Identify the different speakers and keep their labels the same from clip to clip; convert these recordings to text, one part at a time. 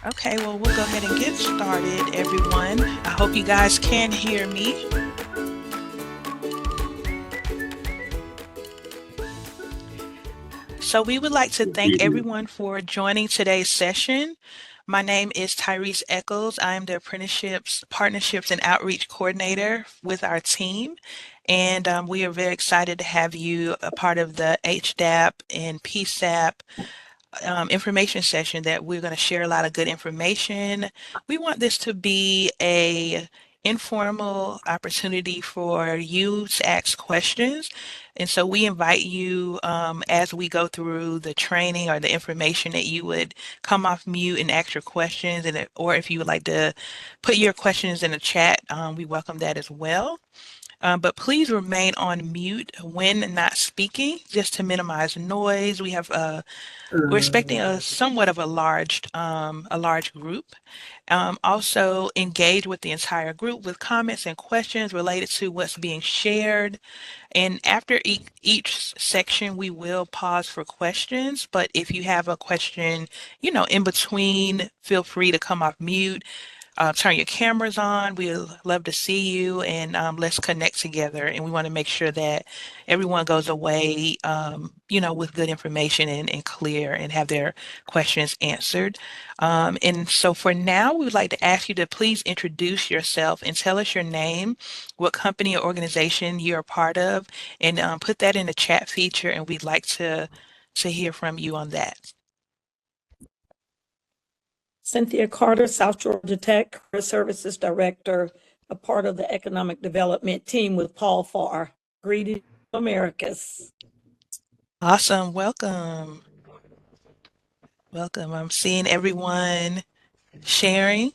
Speaker 1: Okay, well, we'll go ahead and get started, everyone. I hope you guys can hear me. So we would like to thank everyone for joining today's session. My name is Tyrese Eccles. I am the Apprenticeships, Partnerships, and Outreach Coordinator with our team. And we are very excited to have you a part of the HDAP and PSAP information session that we're going to share a lot of good information. We want this to be a informal opportunity for you to ask questions. And so we invite you as we go through the training or the information that you would come off mute and ask your questions or if you would like to put your questions in the chat, we welcome that as well. But please remain on mute when not speaking, just to minimize noise. We're expecting a somewhat of a large group. Also engage with the entire group with comments and questions related to what's being shared. And after each section, we will pause for questions. But if you have a question, in between, feel free to come off mute, turn your cameras on. We'd love to see you, and let's connect together. And we want to make sure that everyone goes away, with good information and clear and have their questions answered. And so for now, we would like to ask you to please introduce yourself and tell us your name, what company or organization you're a part of, and put that in the chat feature, and we'd like to hear from you on that.
Speaker 2: Cynthia Carter, South Georgia Tech, Career Services Director, a part of the Economic Development Team with Paul Farr. Greetings, Americas.
Speaker 1: Awesome. Welcome. Welcome. I'm seeing everyone sharing.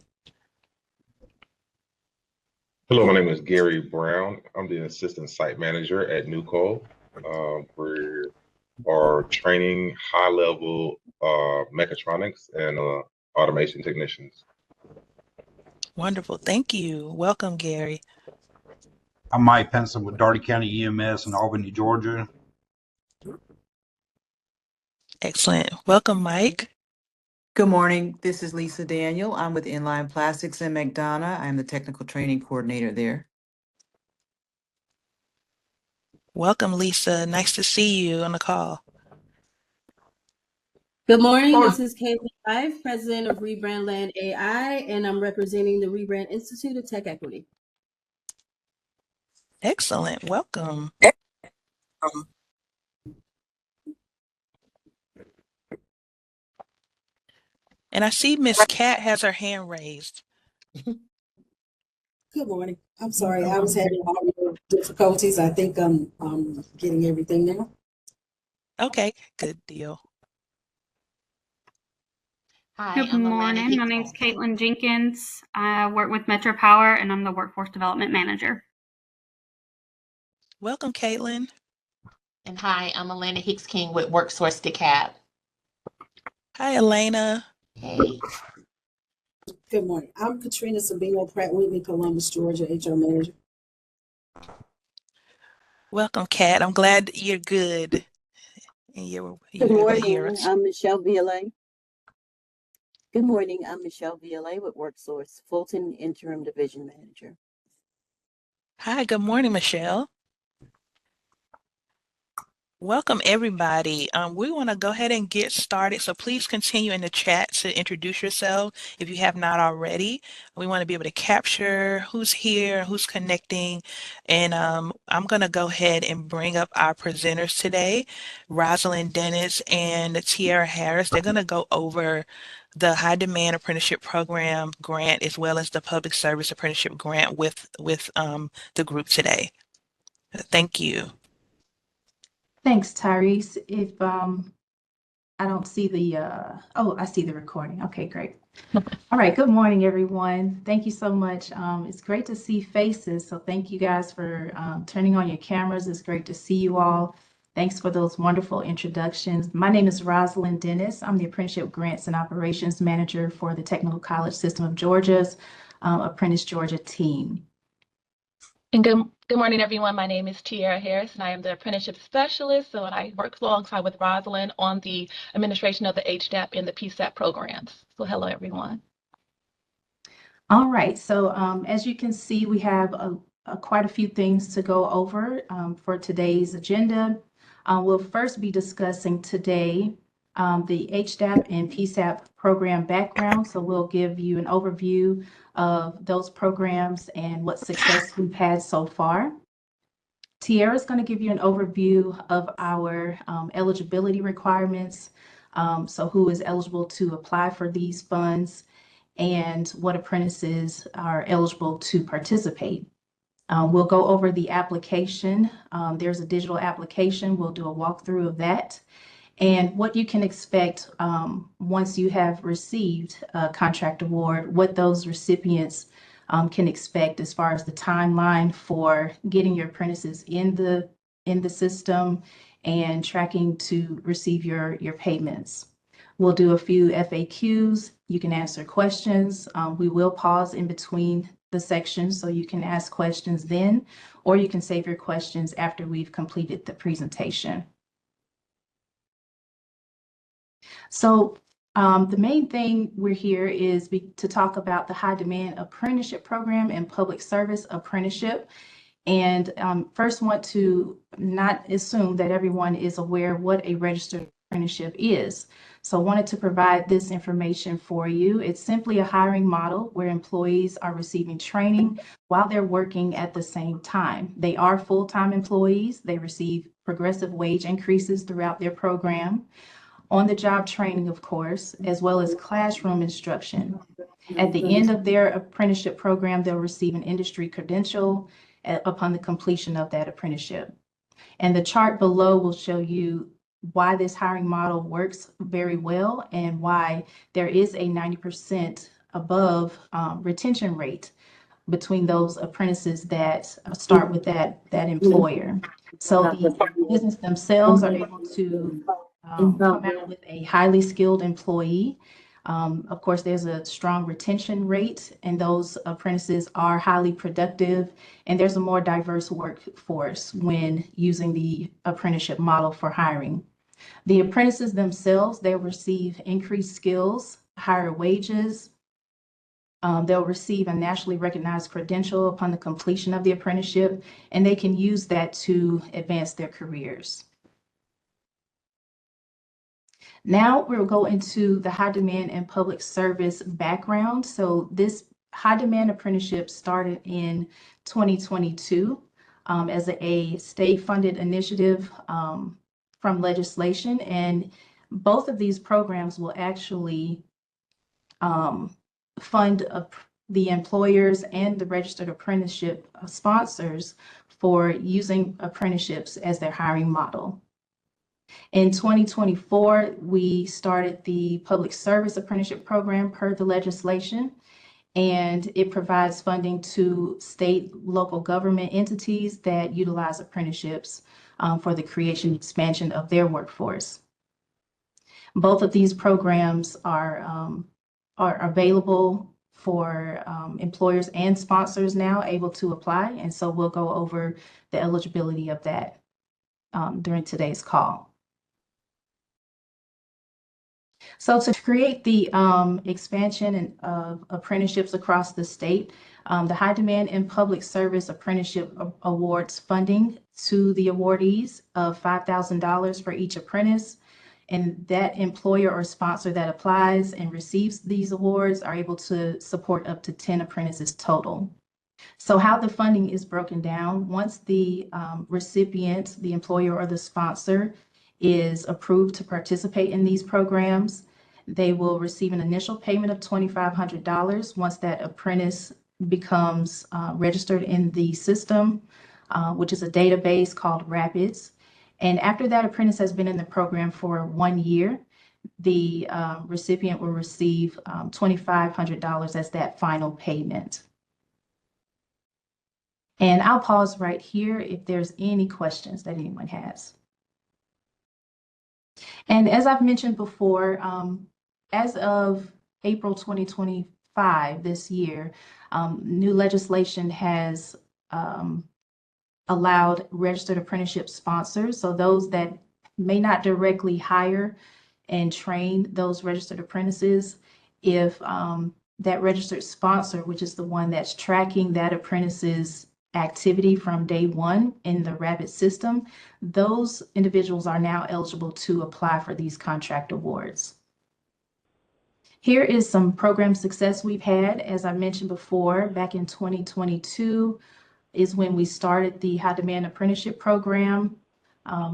Speaker 3: Hello, my name is Gary Brown. I'm the Assistant Site Manager at NewCo. We are training high-level mechatronics and automation technicians.
Speaker 1: Wonderful. Thank you. Welcome, Gary.
Speaker 4: I'm Mike Penson with Daugherty County EMS in Albany, Georgia.
Speaker 1: Excellent. Welcome, Mike.
Speaker 5: Good morning. This is Lisa Daniel. I'm with Inline Plastics in McDonough. I'm the technical training coordinator there.
Speaker 1: Welcome, Lisa. Nice to see you on the call.
Speaker 6: Good morning. This is Caitlin Five, President of Rebrand Land AI, and I'm representing the Rebrand Institute of Tech Equity.
Speaker 1: Excellent. Welcome. And I see Miss Cat has her hand raised.
Speaker 7: Good morning. I'm sorry, I was having audio difficulties. I think I'm getting everything now.
Speaker 1: Okay, good deal.
Speaker 8: Hi, good morning. My name's Caitlin Jenkins. I work with Metro Power and I'm the Workforce Development Manager.
Speaker 1: Welcome, Caitlin.
Speaker 9: And hi, I'm Elena Hicks King with WorkSource DeKalb.
Speaker 1: Hi, Elena.
Speaker 9: Hey.
Speaker 7: Good morning. I'm Katrina Sabino, Pratt Whitney, Columbus, Georgia, HR Manager.
Speaker 6: Welcome, Kat. I'm glad you're good. And you're
Speaker 10: Good
Speaker 6: able to
Speaker 10: morning.
Speaker 6: hear us.
Speaker 10: I'm Michelle Violet. Good morning. I'm Michelle Violet with WorkSource, Fulton Interim Division Manager.
Speaker 6: Hi, good morning, Michelle. Welcome, everybody. We want to go ahead and get started. So please continue in the chat to introduce yourself if you have not already. We want to be able to capture who's here, who's connecting. And I'm going to go ahead and bring up our presenters today, Rosalind Dennis and Tiara Harris. They're going to go over the High Demand Apprenticeship Program grant as well as the Public Service Apprenticeship grant with the group today. Thank you.
Speaker 11: Thanks, Tyrese. If I don't see the, oh, I see the recording. Okay, great. All right, good morning, everyone. Thank you so much. It's great to see faces. So thank you guys for turning on your cameras. It's great to see you all. Thanks for those wonderful introductions. My name is Rosalind Dennis. I'm the Apprenticeship Grants and Operations Manager for the Technical College System of Georgia's Apprentice Georgia team.
Speaker 12: And good morning, everyone. My name is Tiara Harris, and I am the apprenticeship specialist. So I work alongside with Rosalind on the administration of the HDAP and the PSAP programs. So hello, everyone.
Speaker 11: All right, so as you can see, we have quite a few things to go over for today's agenda. We'll first be discussing today the HDAP and PSAP program background. So we'll give you an overview of those programs and what success we've had so far. Tiara is going to give you an overview of our eligibility requirements. So who is eligible to apply for these funds and what apprentices are eligible to participate. We'll go over the application. There's a digital application. We'll do a walkthrough of that and what you can expect once you have received a contract award, what those recipients can expect as far as the timeline for getting your apprentices in the system and tracking to receive your payments. We'll do a few FAQs. You can answer questions. We will pause in between the sections so you can ask questions then, or you can save your questions after we've completed the presentation. So the main thing we're here is to talk about the high demand apprenticeship program and public service apprenticeship. And first want to not assume that everyone is aware what a registered apprenticeship is. So I wanted to provide this information for you. It's simply a hiring model where employees are receiving training while they're working at the same time. They are full-time employees. They receive progressive wage increases throughout their program, on-the-job training, of course, as well as classroom instruction. At the end of their apprenticeship program, they'll receive an industry credential upon the completion of that apprenticeship. And the chart below will show you why this hiring model works very well and why there is a 90% above retention rate between those apprentices that start with that employer. So the business themselves are able to come out with a highly skilled employee. Of course, there's a strong retention rate, and those apprentices are highly productive, and there's a more diverse workforce when using the apprenticeship model for hiring. The apprentices themselves, they'll receive increased skills, higher wages. They'll receive a nationally recognized credential upon the completion of the apprenticeship, and they can use that to advance their careers. Now we'll go into the high demand and public service background. So this high demand apprenticeship started in 2022 as a state funded initiative from legislation. And both of these programs will actually fund the employers and the registered apprenticeship sponsors for using apprenticeships as their hiring model. In 2024, we started the public service apprenticeship program per the legislation, and it provides funding to state, local government entities that utilize apprenticeships for the creation and expansion of their workforce. Both of these programs are available for employers and sponsors now able to apply, and so we'll go over the eligibility of that during today's call. So to create the expansion of apprenticeships across the state, the High Demand and Public Service Apprenticeship awards funding to the awardees of $5,000 for each apprentice. And that employer or sponsor that applies and receives these awards are able to support up to 10 apprentices total. So how the funding is broken down, once the recipient, the employer or the sponsor, is approved to participate in these programs, they will receive an initial payment of $2,500 once that apprentice becomes registered in the system, which is a database called Rapids. And after that apprentice has been in the program for 1 year, the recipient will receive $2,500 as that final payment. And I'll pause right here if there's any questions that anyone has. And as I've mentioned before, as of April 2025, this year, new legislation has allowed registered apprenticeship sponsors, so those that may not directly hire and train those registered apprentices, if that registered sponsor, which is the one that's tracking that apprentice's activity from day one in the Rapid system, those individuals are now eligible to apply for these contract awards. Here is some program success we've had. As I mentioned before, back in 2022 is when we started the High Demand Apprenticeship Program.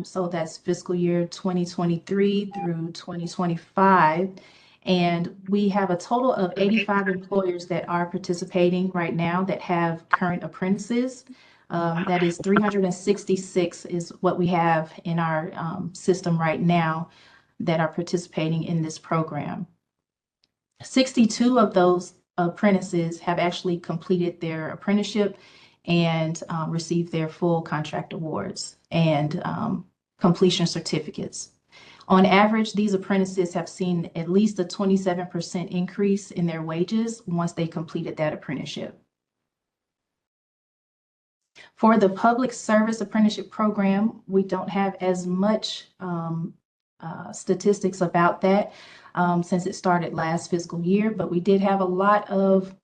Speaker 11: So that's fiscal year 2023 through 2025. And we have a total of 85 employers that are participating right now that have current apprentices. That is 366 is what we have in our system right now that are participating in this program. 62 of those apprentices have actually completed their apprenticeship and received their full contract awards and completion certificates. On average, these apprentices have seen at least a 27% increase in their wages once they completed that apprenticeship. For the public service apprenticeship program, we don't have as much statistics about that since it started last fiscal year, but we did have a lot of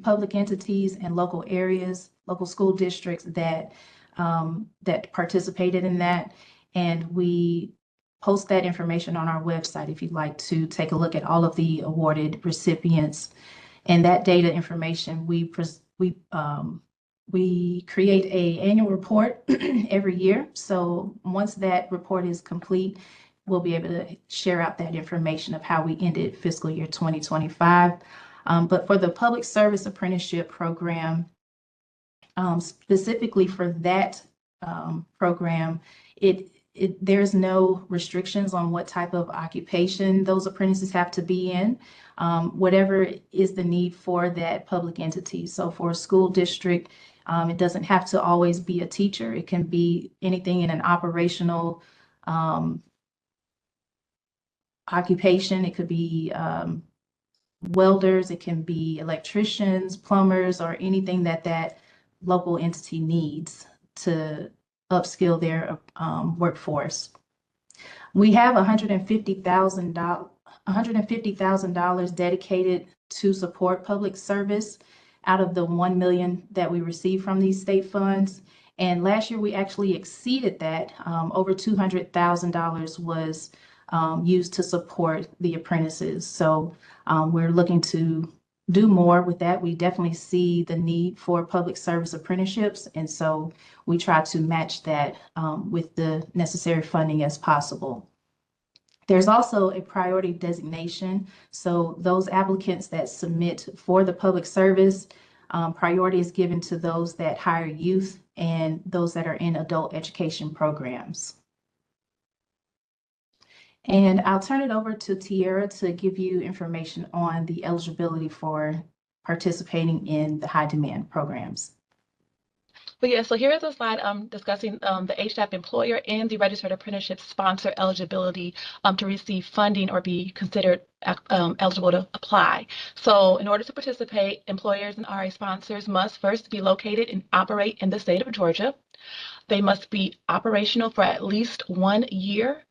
Speaker 11: public entities and local areas, local school districts that that participated in that, and we post that information on our website if you'd like to take a look at all of the awarded recipients. And that data information, we create an annual report every year. So once that report is complete, we'll be able to share out that information of how we ended fiscal year 2025. But for the public service apprenticeship program, specifically for that program, there's no restrictions on what type of occupation those apprentices have to be in, whatever is the need for that public entity. So for a school district, it doesn't have to always be a teacher. It can be anything in an operational occupation. It could be welders, it can be electricians, plumbers, or anything that local entity needs to upskill their workforce. We have $150,000 dedicated to support public service out of the $1 million that we receive from these state funds. And last year we actually exceeded that. Over $200,000 was used to support the apprentices. So we're looking to do more with that. We definitely see the need for public service apprenticeships, and so we try to match that with the necessary funding as possible. There's also a priority designation. So those applicants that submit for the public service, priority is given to those that hire youth and those that are in adult education programs. And I'll turn it over to Tiara to give you information on the eligibility for participating in the high demand programs.
Speaker 12: But yeah, so here is a slide discussing the HDAP employer and the registered apprenticeship sponsor eligibility to receive funding or be considered eligible to apply. So in order to participate, employers and RA sponsors must first be located and operate in the state of Georgia. They must be operational for at least 1 year.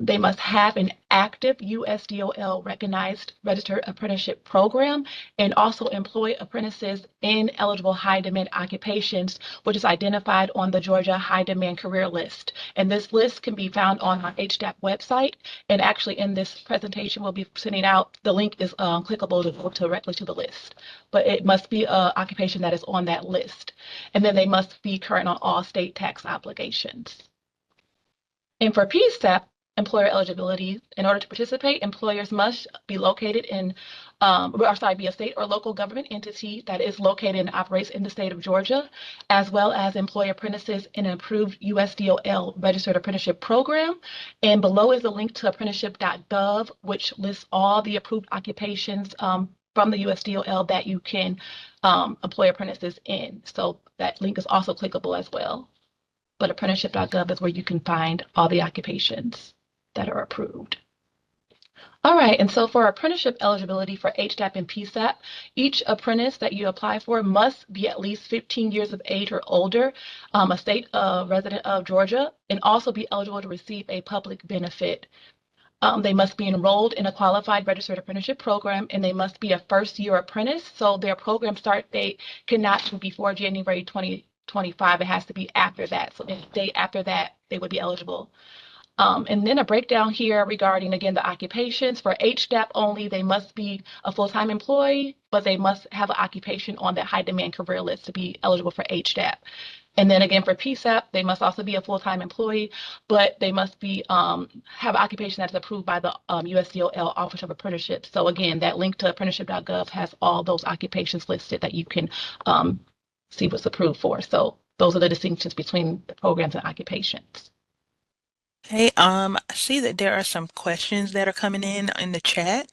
Speaker 12: They must have an active USDOL recognized registered apprenticeship program and also employ apprentices in eligible high demand occupations, which is identified on the Georgia High Demand Career List. And this list can be found on our HDAP website. And actually in this presentation, we'll be sending out, the link is clickable to go directly to the list. But it must be an occupation that is on that list. And then they must be current on all state tax obligations. And for PSAP, employer eligibility, in order to participate, employers must be located in, be a state or local government entity that is located and operates in the state of Georgia, as well as employ apprentices in an approved USDOL registered apprenticeship program. And below is a link to apprenticeship.gov, which lists all the approved occupations from the USDOL that you can employ apprentices in. So that link is also clickable as well. But apprenticeship.gov is where you can find all the occupations that are approved. All right, and so for apprenticeship eligibility for HDAP and PSAP, each apprentice that you apply for must be at least 15 years of age or older, a state resident of Georgia, and also be eligible to receive a public benefit. They must be enrolled in a qualified registered apprenticeship program, and they must be a first-year apprentice. So their program start date cannot be before January 2025. It has to be after that. So if day after that, they would be eligible. And then a breakdown here regarding, again, the occupations. For HDAP only, they must be a full-time employee, but they must have an occupation on that high-demand career list to be eligible for HDAP. And then again, for PSAP, they must also be a full-time employee, but they must be have an occupation that's approved by the USDOL Office of Apprenticeship. So again, that link to apprenticeship.gov has all those occupations listed that you can see what's approved for. So those are the distinctions between the programs and occupations.
Speaker 1: Hey, I see that there are some questions that are coming in the chat.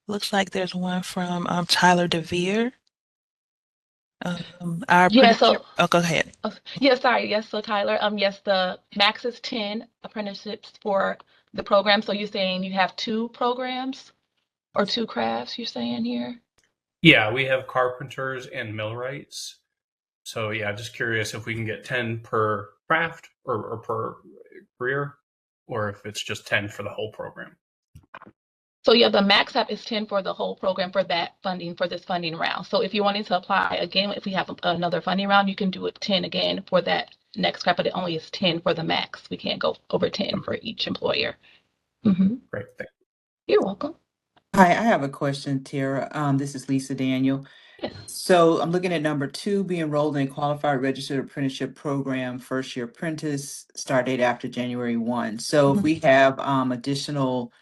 Speaker 1: Looks like there's one from Tyler DeVere. Our apprenticeship. Oh, go ahead.
Speaker 12: Yeah, sorry. Yes, so Tyler, yes, the max is 10 apprenticeships for the program. So you're saying you have 2 programs or 2 crafts, you're saying here?
Speaker 13: Yeah, we have carpenters and millwrights. So yeah, just curious if we can get 10 per craft or per career, or if it's just 10 for the whole program.
Speaker 12: So yeah, the max app is 10 for the whole program for that funding, for this funding round. So if you wanted to apply again, if we have another funding round, you can do it 10 again for that next crap, but it only is 10 for the max. We can't go over 10 for each employer. Mm-hmm.
Speaker 13: Great, thank you.
Speaker 12: You're welcome.
Speaker 5: Hi, I have a question, Tara. This is Lisa Daniel.
Speaker 12: Yes.
Speaker 5: So I'm looking at number 2, be enrolled in a qualified registered apprenticeship program, first year apprentice, start date after January 1. So if we have additional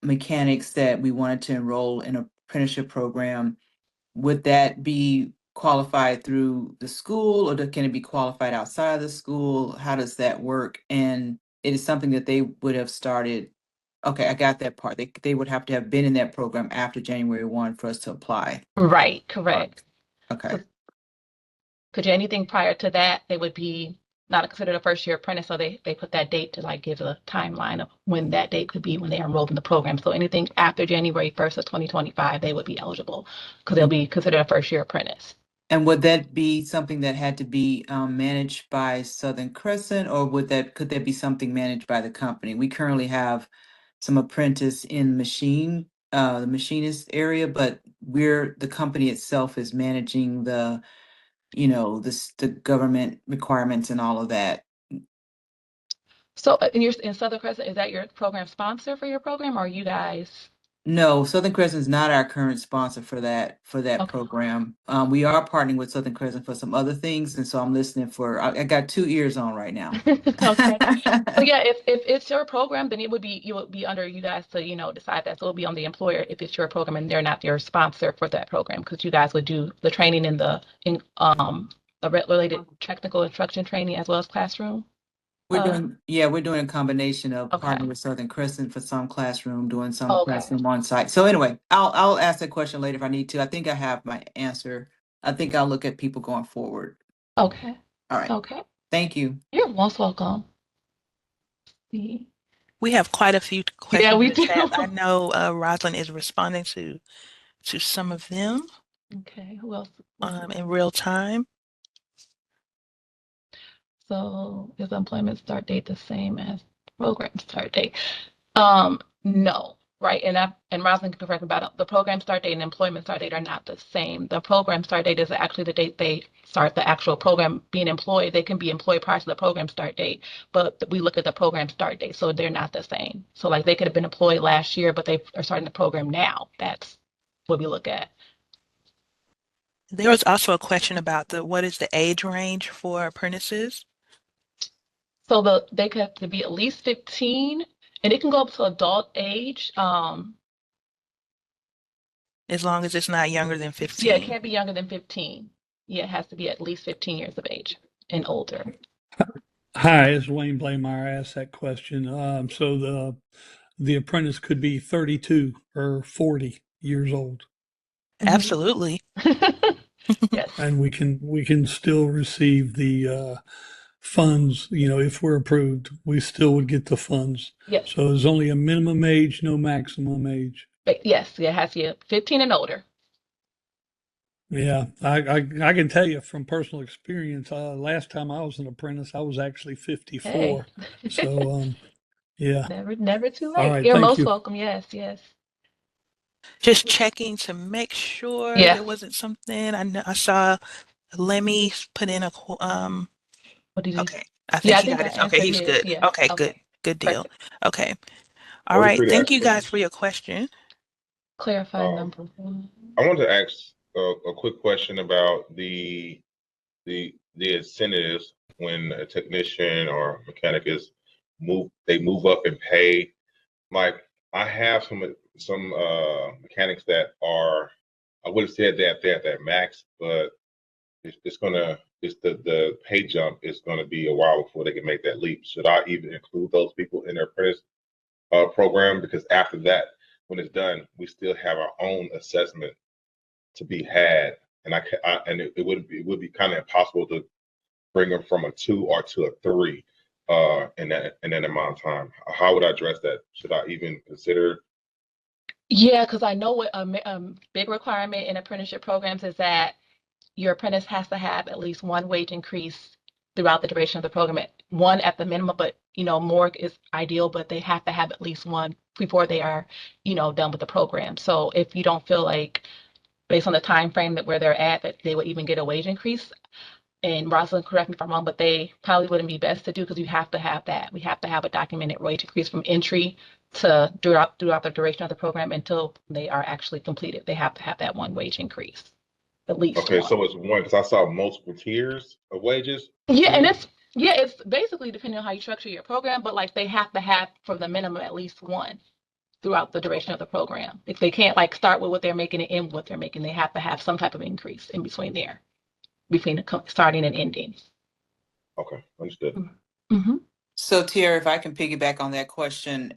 Speaker 5: mechanics that we wanted to enroll in an apprenticeship program, would that be qualified through the school, or can it be qualified outside of the school? How does that work? And it is something that they would have started. Okay, I got that part. They would have to have been in that program after January 1 for us to apply.
Speaker 12: Right, correct.
Speaker 5: Okay.
Speaker 12: Could you anything prior to that, they would be not considered a first year apprentice, so they put that date to like give a timeline of when that date could be when they are enrolled in the program. So anything after January 1st of 2025, they would be eligible because they'll be considered a first year apprentice.
Speaker 5: And would that be something that had to be managed by Southern Crescent, or could that be something managed by the company? We currently have some apprentice in the machinist area, but the company itself is managing the government requirements and all of that.
Speaker 12: So in Southern Crescent, is that your program sponsor for your program, or are you guys?
Speaker 5: No, Southern Crescent is not our current sponsor for that program. We are partnering with Southern Crescent for some other things, and so I'm listening I got 2 ears on right now.
Speaker 12: Okay. So yeah, if it's your program, then you would be under you guys to decide that. So it'll be on the employer if it's your program and they're not your sponsor for that program, because you guys would do the training in the related technical instruction training as well as classroom.
Speaker 5: We're doing a combination of partnering with Southern Crescent for some classroom, doing some classroom on site. So anyway, I'll ask that question later if I need to. I think I have my answer. I think I'll look at people going forward.
Speaker 12: Okay.
Speaker 5: All right.
Speaker 12: Okay.
Speaker 5: Thank you.
Speaker 12: You're most welcome.
Speaker 1: We have quite a few questions.
Speaker 12: Yeah, we
Speaker 1: in the
Speaker 12: do.
Speaker 1: chat. I know Rosalind is responding to some of them.
Speaker 12: Okay. Who else?
Speaker 1: In real time.
Speaker 12: So is employment start date the same as program start date? No, right? And Rosalind can correct me about it. The program start date and employment start date are not the same. The program start date is actually the date they start the actual program being employed. They can be employed prior to the program start date, but we look at the program start date, so they're not the same. So like they could have been employed last year, but they are starting the program now. That's what we look at.
Speaker 1: There was also a question about what is the age range for apprentices?
Speaker 12: So they could have to be at least 15, and it can go up to adult age.
Speaker 1: As long as it's not younger than 15.
Speaker 12: Yeah, it can't be younger than 15. Yeah, it has to be at least 15 years of age and older.
Speaker 14: Hi, it's Wayne Blameyer. I asked that question. So the apprentice could be 32 or 40 years old.
Speaker 1: Absolutely.
Speaker 12: Yes.
Speaker 14: And we can still receive the funds, if we're approved, we still would get the funds.
Speaker 12: Yes.
Speaker 14: So there's only a minimum age, no maximum age.
Speaker 12: But yes, it has to be 15 and older.
Speaker 14: Yeah, I can tell you from personal experience, last time I was an apprentice, I was actually 54.
Speaker 12: Hey.
Speaker 14: So, yeah.
Speaker 12: Never too
Speaker 14: All
Speaker 12: late.
Speaker 14: right,
Speaker 12: You're
Speaker 14: thank
Speaker 12: most
Speaker 14: you.
Speaker 12: welcome. Yes, yes.
Speaker 1: Just checking to make sure
Speaker 12: Yeah.
Speaker 1: there wasn't something. I saw Lemmy put in
Speaker 12: What did you?
Speaker 1: okay. I
Speaker 12: Yeah,
Speaker 1: think
Speaker 12: I
Speaker 1: he
Speaker 12: think
Speaker 1: got
Speaker 12: I
Speaker 1: it. Okay,
Speaker 12: answered
Speaker 1: he's
Speaker 12: his.
Speaker 1: good.
Speaker 12: Yeah.
Speaker 1: Okay, good.
Speaker 12: Okay.
Speaker 1: Good deal.
Speaker 12: Perfect.
Speaker 1: Okay. All
Speaker 3: Are we
Speaker 1: right.
Speaker 3: free to
Speaker 1: Thank
Speaker 3: ask
Speaker 1: you guys
Speaker 3: questions?
Speaker 1: for your question.
Speaker 12: Clarify number one.
Speaker 3: I wanted to ask a quick question about the incentives when a technician or mechanic they move up in pay. Like I have some mechanics that are, I would have said that they're at that max, but the pay jump is gonna be a while before they can make that leap. Should I even include those people in their apprentice program? Because after that, when it's done, we still have our own assessment to be had, and it would be kind of impossible to bring them from a 2 or to a 3 in that amount of time. How would I address that? Should I even consider?
Speaker 12: Yeah, because I know what big requirement in apprenticeship programs is that your apprentice has to have at least one wage increase throughout the duration of the program. One at the minimum, but more is ideal, but they have to have at least one before they are, done with the program. So if you don't feel like, based on the time frame that where they're at, that they would even get a wage increase, and Rosalind, correct me if I'm wrong, but they probably wouldn't be best to do because you have to have that. We have to have a documented wage increase from entry to throughout the duration of the program until they are actually completed. They have to have that one wage increase, at least
Speaker 3: Okay,
Speaker 12: one.
Speaker 3: so it's one because I saw multiple tiers of wages.
Speaker 12: Yeah, and it's basically depending on how you structure your program, but like they have to have for the minimum at least one throughout the duration of the program. If they can't like start with what they're making and end what they're making, they have to have some type of increase in between there, between the starting and ending.
Speaker 3: Okay, understood.
Speaker 12: Mm-hmm.
Speaker 5: So Tiara, if I can piggyback on that question,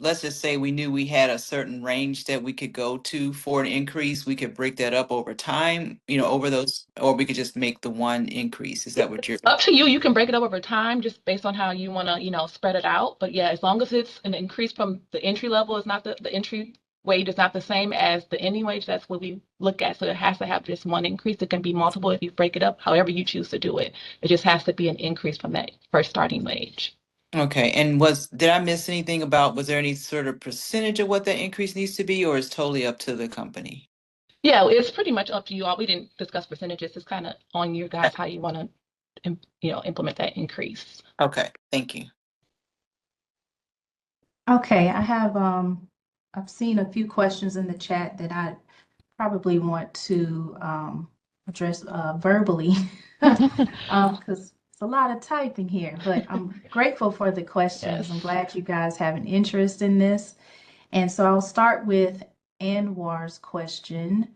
Speaker 5: let's just say we knew we had a certain range that we could go to for an increase. We could break that up over time, over those, or we could just make the one increase. Is that what you're?
Speaker 12: Up to you. You can break it up over time, just based on how you want to, spread it out. But yeah, as long as it's an increase from the entry level, is not the entry wage is not the same as the ending wage. That's what we look at. So it has to have just one increase. It can be multiple if you break it up, however you choose to do it. It just has to be an increase from that first starting wage.
Speaker 5: Okay, and did I miss anything was there any sort of percentage of what that increase needs to be, or is totally up to the company?
Speaker 12: Yeah, it's pretty much up to you all. We didn't discuss percentages. It's kind of on you guys how you want to, implement that increase.
Speaker 5: Okay, thank you.
Speaker 11: Okay, I've seen a few questions in the chat that I probably want to address verbally because it's a lot of typing here, but I'm grateful for the questions.
Speaker 12: Yes.
Speaker 11: I'm glad you guys have an interest in this. And so I'll start with Anwar's question,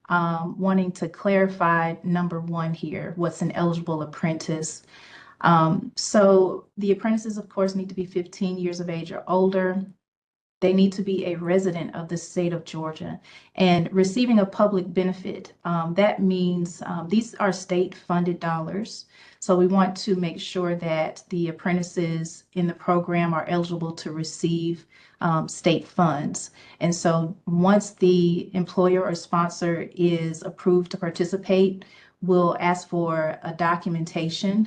Speaker 11: wanting to clarify number one here, what's an eligible apprentice? So the apprentices, of course, need to be 15 years of age or older. They need to be a resident of the state of Georgia and receiving a public benefit. That means these are state-funded dollars. So we want to make sure that the apprentices in the program are eligible to receive state funds. And so once the employer or sponsor is approved to participate, we'll ask for a documentation,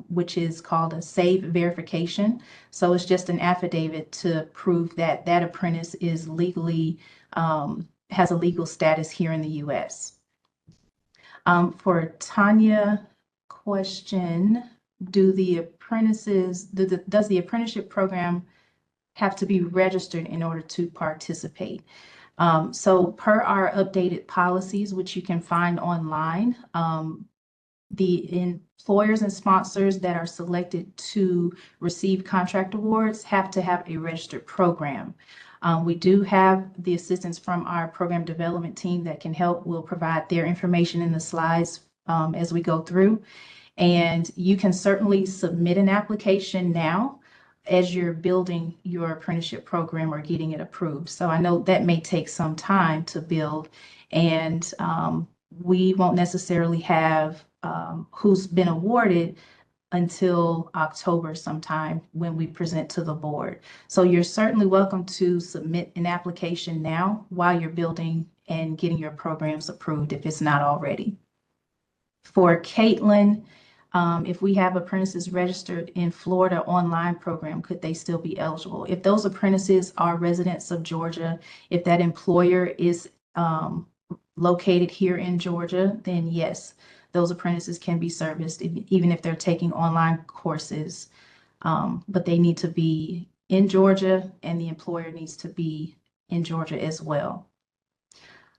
Speaker 11: which is called a SAVE verification. So it's just an affidavit to prove that that apprentice is legally, has a legal status here in the US. For Tanya question, does the apprenticeship program have to be registered in order to participate? So per our updated policies, which you can find online, the employers and sponsors that are selected to receive contract awards have to have a registered program. We do have the assistance from our program development team that can help. We'll provide their information in the slides as we go through. And you can certainly submit an application now as you're building your apprenticeship program or getting it approved. So I know that may take some time to build, and we won't necessarily have who's been awarded until October sometime when we present to the board. So you're certainly welcome to submit an application now while you're building and getting your programs approved if it's not already. For Caitlin, if we have apprentices registered in Florida online program, could they still be eligible? If those apprentices are residents of Georgia, if that employer is located here in Georgia, then yes, those apprentices can be serviced even if they're taking online courses. But they need to be in Georgia and the employer needs to be in Georgia as well.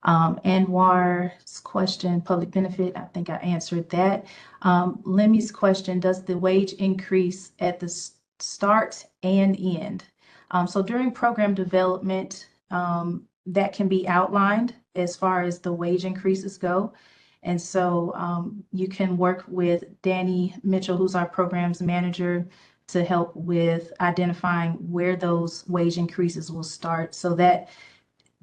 Speaker 11: Anwar's question, public benefit, I think I answered that. Lemmy's question, does the wage increase at the start and end? So during program development, that can be outlined as far as the wage increases go. And so you can work with Danny Mitchell, who's our programs manager, to help with identifying where those wage increases will start. So that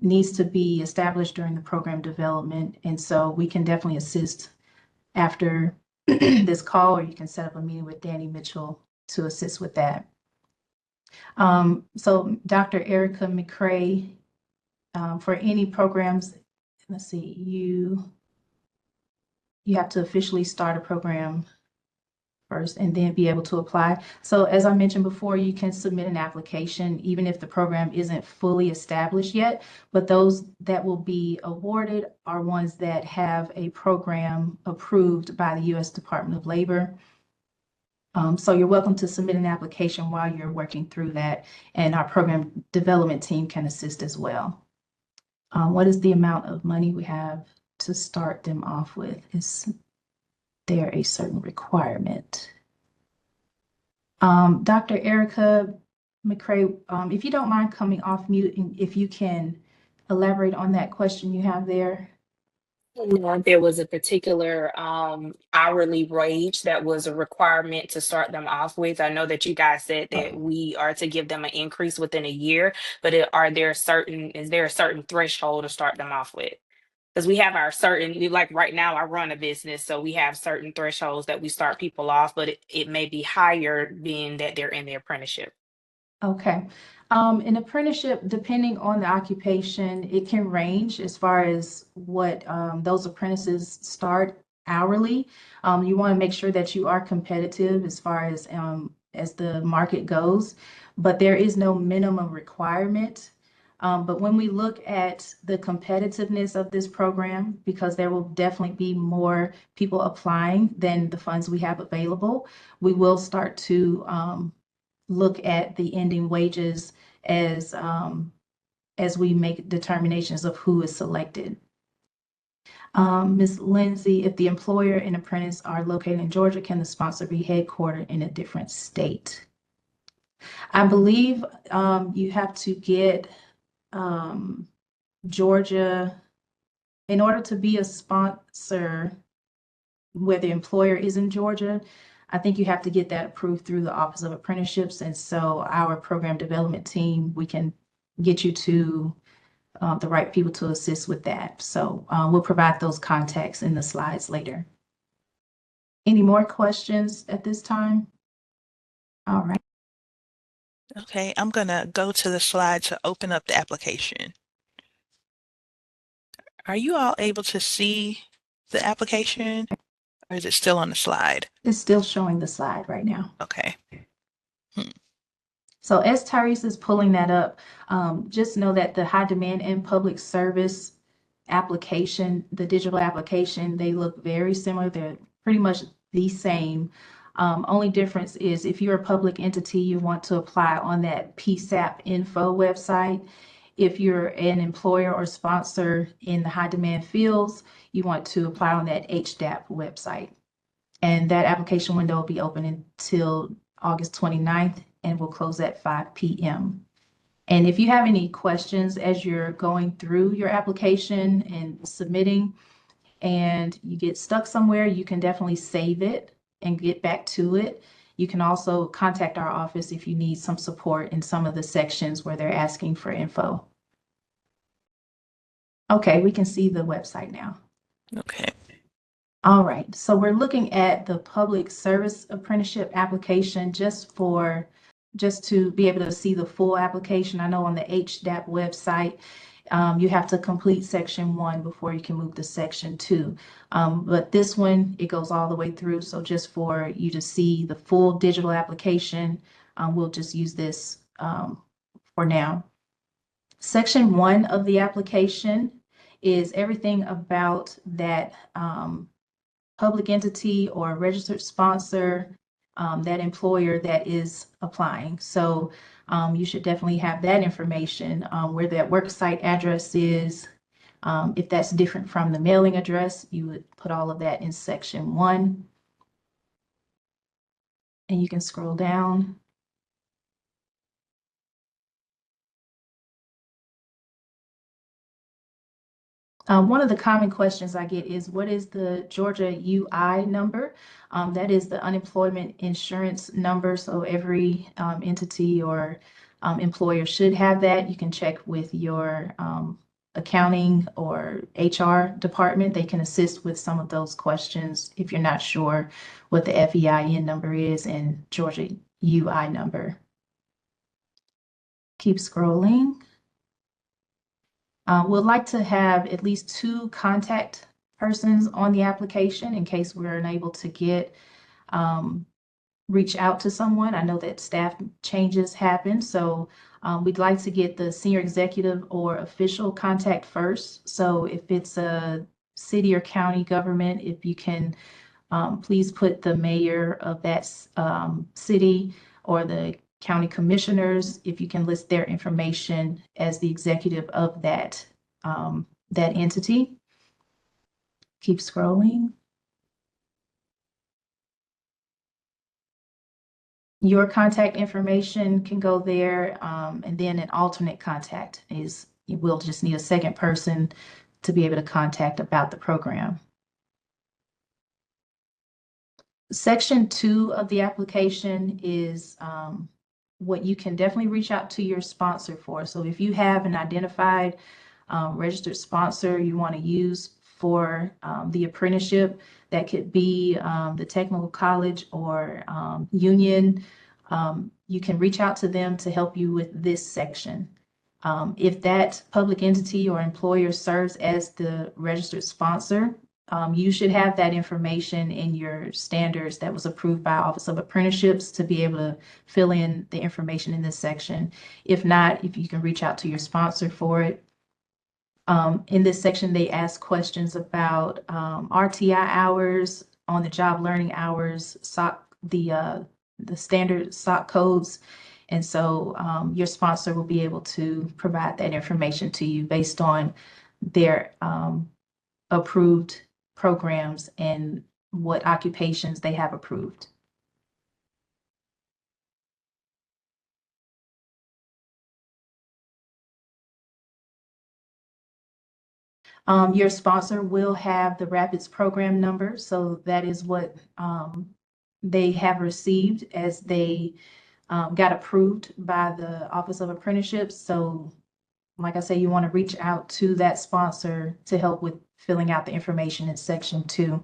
Speaker 11: needs to be established during the program development. And so we can definitely assist after this call, or you can set up a meeting with Danny Mitchell to assist with that. So Dr. Erica McCrae, for any programs, let's see, you have to officially start a program first and then be able to apply. So as I mentioned before, you can submit an application even if the program isn't fully established yet, but those that will be awarded are ones that have a program approved by the U.S. Department of Labor. So you're welcome to submit an application while you're working through that, and our program development team can assist as well. What is the amount of money we have to start them off with? Is there a certain requirement? Dr. Erica McCrae, if you don't mind coming off mute, and if you can elaborate on that question you have there.
Speaker 15: There was a particular hourly wage that was a requirement to start them off with. I know that you guys said that we are to give them an increase within a year, but is there a certain threshold to start them off with? Because we have our certain, like right now I run a business, so we have certain thresholds that we start people off, but it may be higher being that they're in the apprenticeship.
Speaker 11: Okay. An apprenticeship, depending on the occupation, it can range as far as what those apprentices start hourly. You want to make sure that you are competitive as far as the market goes, but there is no minimum requirement. But when we look at the competitiveness of this program, because there will definitely be more people applying than the funds we have available, we will start to look at the ending wages as we make determinations of who is selected. Ms. Lindsay, if the employer and apprentice are located in Georgia, can the sponsor be headquartered in a different state? I believe you have to get Georgia, in order to be a sponsor where the employer is in Georgia, I think you have to get that approved through the Office of Apprenticeships. And so our program development team, we can get you to the right people to assist with that. So we'll provide those contacts in the slides later. Any more questions at this time? All right.
Speaker 1: Okay, I'm gonna go to the slide to open up the application. Are you all able to see the application, or is it still on the slide?
Speaker 11: It's still showing the slide right now.
Speaker 1: Okay.
Speaker 11: So as Tyrese is pulling that up, just know that the high demand and public service application, the digital application, they look very similar. They're pretty much the same. Only difference is if you're a public entity, you want to apply on that PSAP info website. If you're an employer or sponsor in the high demand fields, you want to apply on that HDAP website. And that application window will be open until August 29th and will close at 5 p.m. And if you have any questions as you're going through your application and submitting and you get stuck somewhere, you can definitely save it and get back to it. You can also contact our office if you need some support in some of the sections where they're asking for info. Okay, we can see the website now.
Speaker 1: Okay.
Speaker 11: All right, so we're looking at the public service apprenticeship application just to be able to see the full application. I know on the HDAP website, you have to complete section 1 before you can move to section 2. But this one, it goes all the way through. So just for you to see the full digital application, we'll just use this for now. Section 1 of the application is everything about that public entity or registered sponsor, that employer that is applying. So you should definitely have that information, where that worksite address is. If that's different from the mailing address, you would put all of that in section 1. And you can scroll down. One of the common questions I get is, what is the Georgia UI number? That is the unemployment insurance number. So every entity or employer should have that. You can check with your accounting or HR department. They can assist with some of those questions if you're not sure what the FEIN number is and Georgia UI number. Keep scrolling. We'd like to have at least 2 contact persons on the application in case we're unable to get reach out to someone. I know that staff changes happen, so we'd like to get the senior executive or official contact first. So if it's a city or county government, if you can please put the mayor of that city or the county commissioners, if you can list their information as the executive of that entity. Keep scrolling. Your contact information can go there, and then an alternate contact is, you will just need a second person to be able to contact about the program. Section 2 of the application is what you can definitely reach out to your sponsor for. So if you have an identified registered sponsor you want to use for the apprenticeship, that could be the technical college or union, you can reach out to them to help you with this section. If that public entity or employer serves as the registered sponsor, you should have that information in your standards that was approved by Office of Apprenticeships to be able to fill in the information in this section. If not, if you can reach out to your sponsor for it. In this section, they ask questions about RTI hours, on the job learning hours, SOC, the standard SOC codes. And so your sponsor will be able to provide that information to you based on their approved programs and what occupations they have approved. Your sponsor will have the RAPIDS program number. So that is what they have received as they got approved by the Office of Apprenticeships. So like I say, you want to reach out to that sponsor to help with filling out the information in section 2.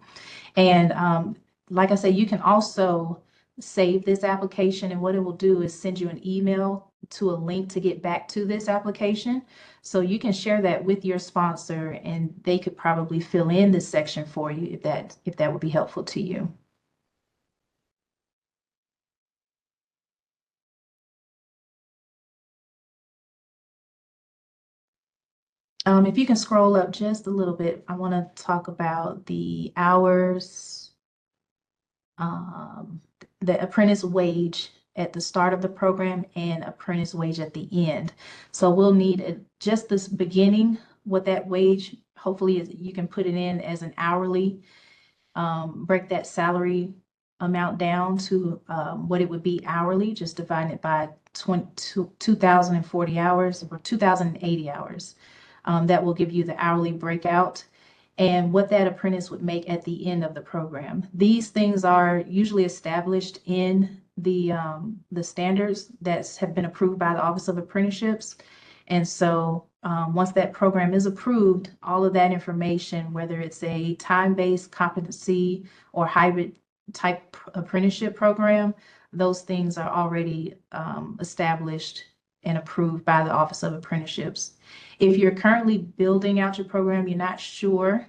Speaker 11: And like I say, you can also save this application, and what it will do is send you an email to a link to get back to this application. So you can share that with your sponsor and they could probably fill in this section for you if that would be helpful to you. If you can scroll up just a little bit, I want to talk about the hours, the apprentice wage at the start of the program and apprentice wage at the end. So we'll need just this beginning, what that wage hopefully is. You can put it in as an hourly, break that salary amount down to what it would be hourly, just divide it by 2,040 hours or 2,080 hours. That will give you the hourly breakout and what that apprentice would make at the end of the program. These things are usually established in the standards that have been approved by the Office of Apprenticeships. And so once that program is approved, all of that information, whether it's a time-based competency or hybrid type apprenticeship program, those things are already established and approved by the Office of Apprenticeships. If you're currently building out your program, you're not sure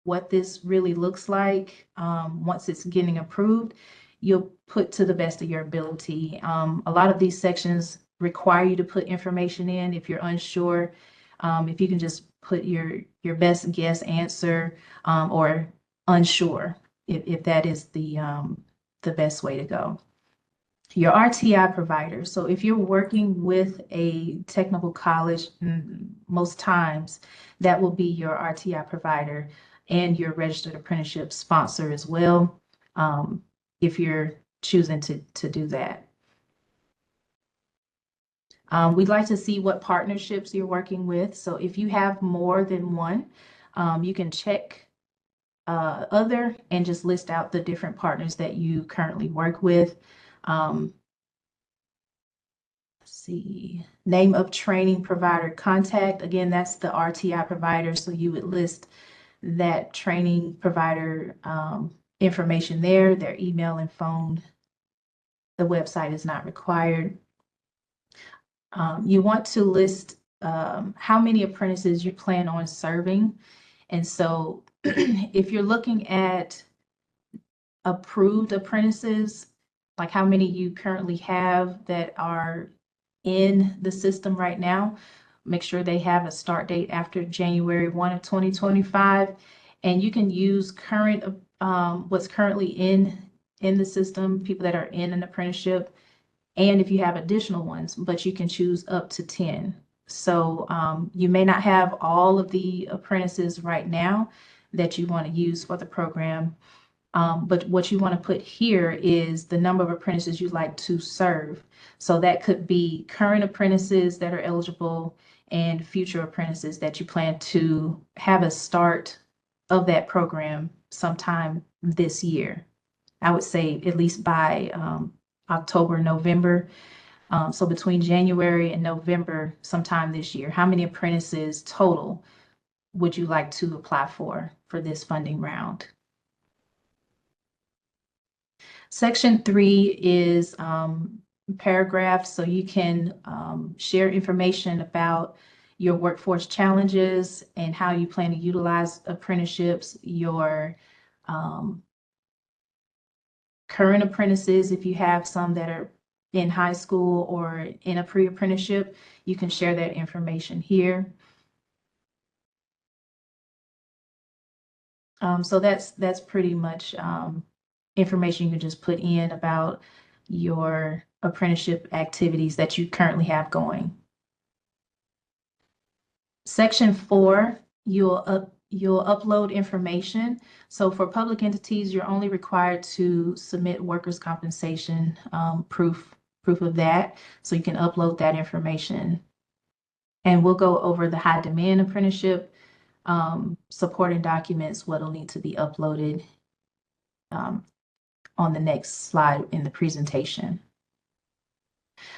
Speaker 11: what this really looks like, once it's getting approved, you'll put to the best of your ability. A lot of these sections require you to put information in. If you're unsure, if you can just put your best guess answer, or unsure, if that is the best way to go. Your RTI provider. So if you're working with a technical college, most times that will be your RTI provider and your registered apprenticeship sponsor as well, if you're choosing to do that. We'd like to see what partnerships you're working with. So if you have more than one, you can check other and just list out the different partners that you currently work with. Let's see, name of training provider contact. Again, that's the RTI provider. So you would list that training provider information there, their email and phone. The website is not required. You want to list how many apprentices you plan on serving. And so if you're looking at approved apprentices, like how many you currently have that are in the system right now, make sure they have a start date after January 1 of 2025. And you can use current, what's currently in the system, people that are in an apprenticeship, and if you have additional ones, but you can choose up to 10. So you may not have all of the apprentices right now that you want to use for the program. But what you want to put here is the number of apprentices you'd like to serve. So that could be current apprentices that are eligible and future apprentices that you plan to have a start of that program sometime this year. I would say at least by October, November. So between January and November, sometime this year, how many apprentices total would you like to apply for this funding round? Section 3 is paragraphs, so you can share information about your workforce challenges and how you plan to utilize apprenticeships, your current apprentices, if you have some that are in high school or in a pre-apprenticeship, you can share that information here. So that's pretty much information you can just put in about your apprenticeship activities that you currently have going. Section 4, you'll upload information. So for public entities, you're only required to submit workers' compensation proof of that. So you can upload that information. And we'll go over the high demand apprenticeship supporting documents, what'll need to be uploaded on the next slide in the presentation.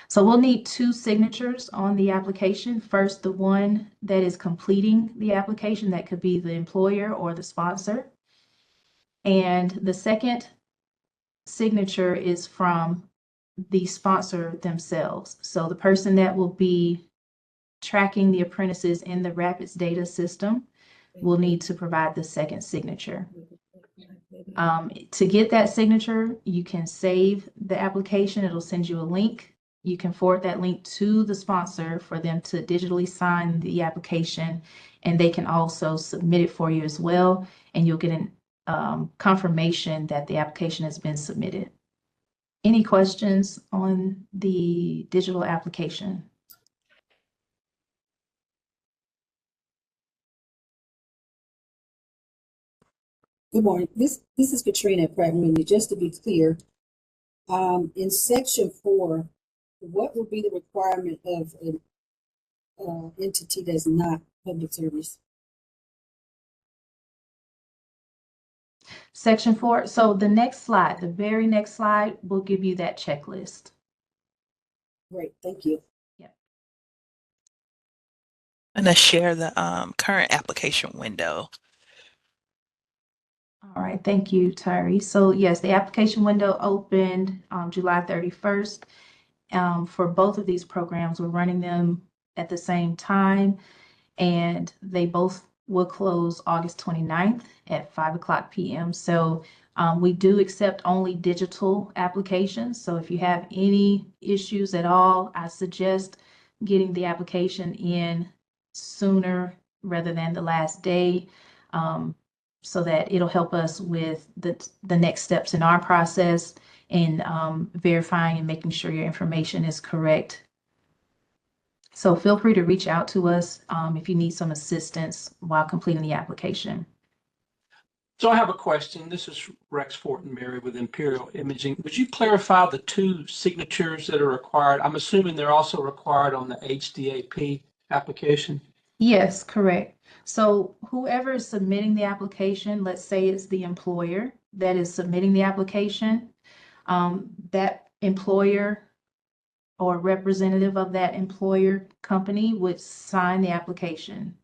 Speaker 11: So we'll need 2 signatures on the application. First, the one that is completing the application, that could be the employer or the sponsor. And the second signature is from the sponsor themselves. So the person that will be tracking the apprentices in the Rapids data system will need to provide the second signature. To get that signature, you can save the application. It'll send you a link. You can forward that link to the sponsor for them to digitally sign the application, and they can also submit it for you as well. And you'll get an confirmation that the application has been submitted. Any questions on the digital application?
Speaker 7: Good morning. This is Katrina at Pratt Mooney. Just to be clear, in section 4, what would be the requirement of an entity that's not public service?
Speaker 11: Section 4. So the next slide, the very next slide, will give you that checklist.
Speaker 7: Great, thank you.
Speaker 1: I'm going to share the current application window.
Speaker 11: All right, thank you, Tyree. So yes, the application window opened July 31st. For both of these programs, we're running them at the same time, and they both will close August 29th at 5:00 p.m. So we do accept only digital applications. So if you have any issues at all, I suggest getting the application in sooner rather than the last day, so that it'll help us with the next steps in our process and verifying and making sure your information is correct. So feel free to reach out to us if you need some assistance while completing the application.
Speaker 16: So I have a question. This is Rex Fortenberry with Imperial Imaging. Would you clarify the 2 signatures that are required? I'm assuming they're also required on the HDAP application.
Speaker 11: Yes, correct. So whoever is submitting the application, let's say it's the employer that is submitting the application, that employer or representative of that employer company would sign the application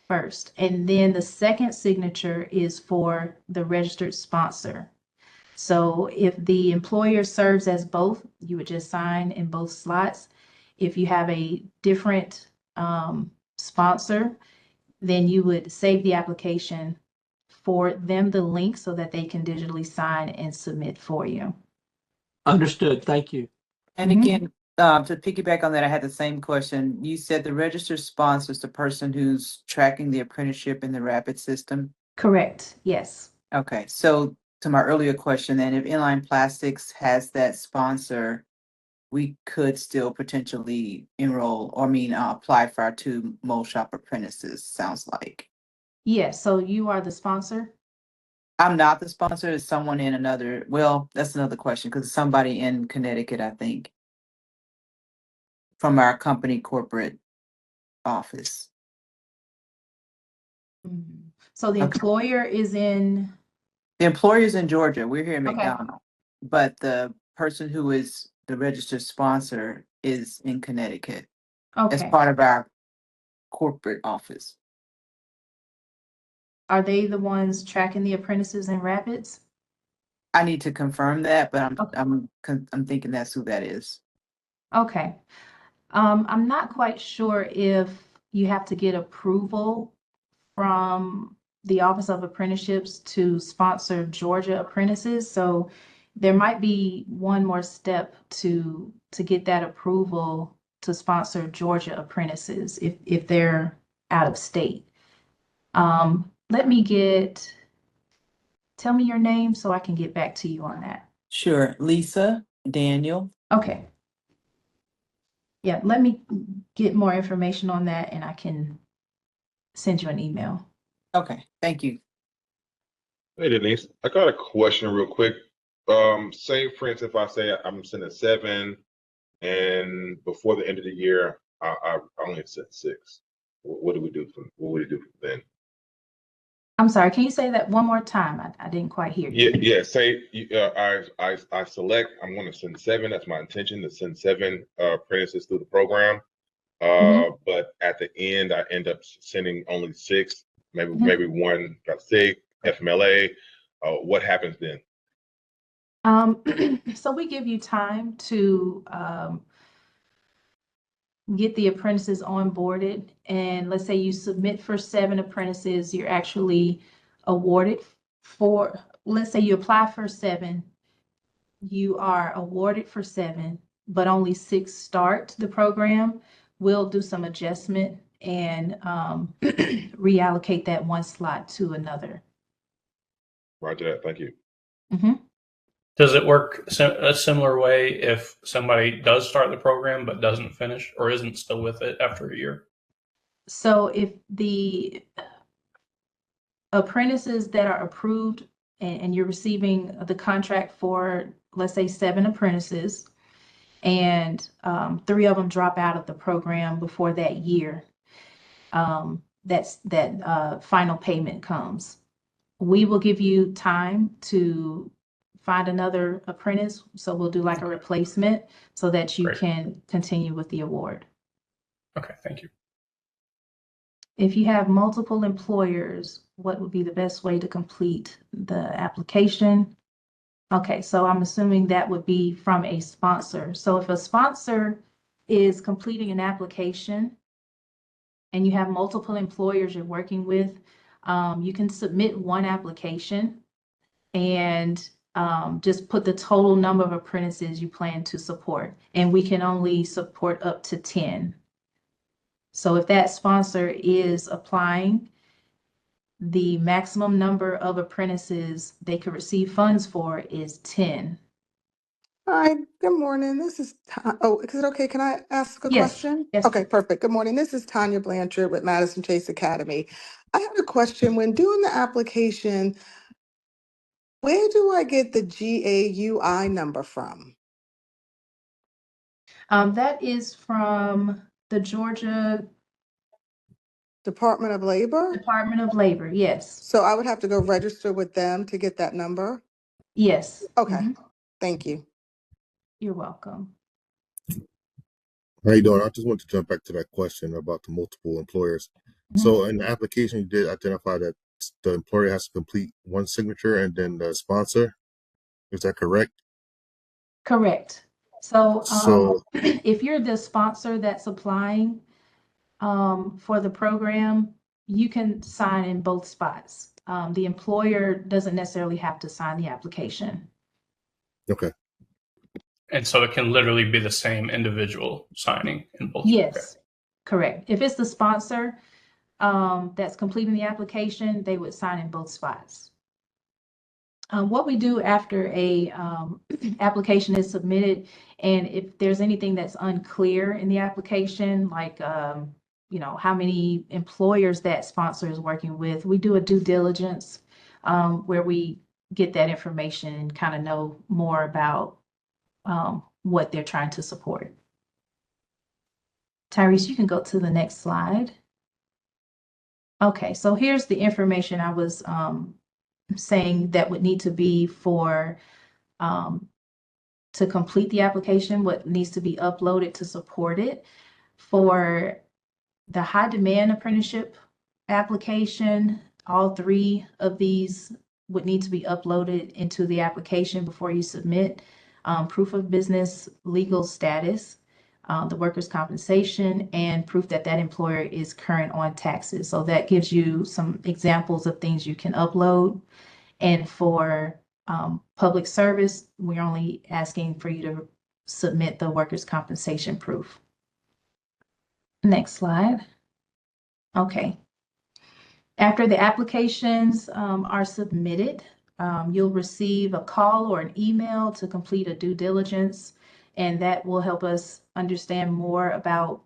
Speaker 11: first. And then the second signature is for the registered sponsor. So if the employer serves as both, you would just sign in both slots. If you have a different sponsor, then you would save the application, for them the link so that they can digitally sign and submit for you.
Speaker 16: Understood. Thank you.
Speaker 5: And again, to piggyback on that, I had the same question. You said the registered sponsor is the person who's tracking the apprenticeship in the RAPID system?
Speaker 11: Correct, yes.
Speaker 5: Okay, so to my earlier question, then if Inline Plastics has that sponsor, we could still potentially enroll, or apply for our 2 mold shop apprentices, sounds like.
Speaker 11: Yes, so you are the sponsor?
Speaker 5: I'm not the sponsor, it's someone in another, well, that's another question, because it's somebody in Connecticut, I think, from our company corporate office.
Speaker 11: So the employer is in?
Speaker 5: The employer's in Georgia. We're here in
Speaker 11: Okay.
Speaker 5: McDonald. But the person who is the registered sponsor is in Connecticut as
Speaker 11: Okay.
Speaker 5: part of our corporate office.
Speaker 11: Are they the ones tracking the apprentices in Rapids?
Speaker 5: I need to confirm that, but I'm thinking that's who that is.
Speaker 11: Okay. I'm not quite sure if you have to get approval from the Office of Apprenticeships to sponsor Georgia apprentices. So there might be one more step to get that approval to sponsor Georgia apprentices if they're out of state. Let me tell me your name so I can get back to you on that.
Speaker 5: Sure. Lisa Daniel.
Speaker 11: Okay. Yeah, let me get more information on that and I can send you an email.
Speaker 5: Okay, thank you.
Speaker 3: Hey Denise, I got a question real quick. Say for instance, if I say I'm sending 7 and before the end of the year, I only sent 6. What do we do what would you do then?
Speaker 11: I'm sorry, can you say that one more time? I didn't quite hear you.
Speaker 3: Yeah. Say I select. I'm going to send 7. That's my intention, to send 7 apprentices through the program. But at the end, I end up sending only 6. Maybe one got sick, FMLA. What happens then?
Speaker 11: So we give you time to get the apprentices onboarded, and let's say you submit for 7 apprentices, you're actually awarded for, let's say you apply for 7, you are awarded for 7, but only 6 start the program. We'll do some adjustment and reallocate that one slot to another.
Speaker 3: Roger that. Thank you.
Speaker 13: Does it work a similar way if somebody does start the program but doesn't finish or isn't still with it after a year?
Speaker 11: So if the apprentices that are approved and you're receiving the contract for, let's say, 7 apprentices, and 3 of them drop out of the program before that year, that final payment comes. We will give you time to find another apprentice. So we'll do like a replacement so that you can continue with the award.
Speaker 13: Okay, thank you.
Speaker 11: If you have multiple employers, what would be the best way to complete the application? Okay, so I'm assuming that would be from a sponsor. So if a sponsor is completing an application and you have multiple employers you're working with, you can submit one application and just put the total number of apprentices you plan to support. And we can only support up to 10. So if that sponsor is applying, the maximum number of apprentices they could receive funds for is 10.
Speaker 17: Hi, good morning. This is, oh, is it okay? Can I ask a
Speaker 11: Yes,
Speaker 17: question?
Speaker 11: yes.
Speaker 17: Okay, perfect. Good morning. This is Tanya Blanchard with Madison Chase Academy. I had a question. When doing the application, where do I get the GAUI number from?
Speaker 11: That is from the Georgia
Speaker 17: Department of Labor?
Speaker 11: Department of Labor, yes.
Speaker 17: So I would have to go register with them to get that number?
Speaker 11: Yes.
Speaker 17: Okay, thank you.
Speaker 11: You're welcome.
Speaker 18: How you doing? I just want to jump back to that question about the multiple employers. So in the application, you did identify that the employer has to complete one signature and then the sponsor. Is that correct?
Speaker 11: Correct. So
Speaker 18: So
Speaker 11: if you're the sponsor that's applying for the program, you can sign in both spots. The employer doesn't necessarily have to sign the application.
Speaker 18: okay.
Speaker 13: And so it can literally be the same individual signing in both.
Speaker 11: Yes, correct. If it's the sponsor that's completing the application, they would sign in both spots. What we do after a application is submitted, and if there's anything that's unclear in the application, like you know, how many employers that sponsor is working with, we do a due diligence where we get that information and kind of know more about what they're trying to support. Tyrese, you can go to the next slide. Okay, so here's the information I was saying that would need to be for to complete the application, what needs to be uploaded to support it. For the high demand apprenticeship application, all 3 of these would need to be uploaded into the application before you submit. Proof of business, legal status, the workers' compensation, and proof that that employer is current on taxes. So that gives you some examples of things you can upload. And for public service, we're only asking for you to submit the workers' compensation proof. Next slide. Okay. After the applications are submitted, you'll receive a call or an email to complete a due diligence, and that will help us understand more about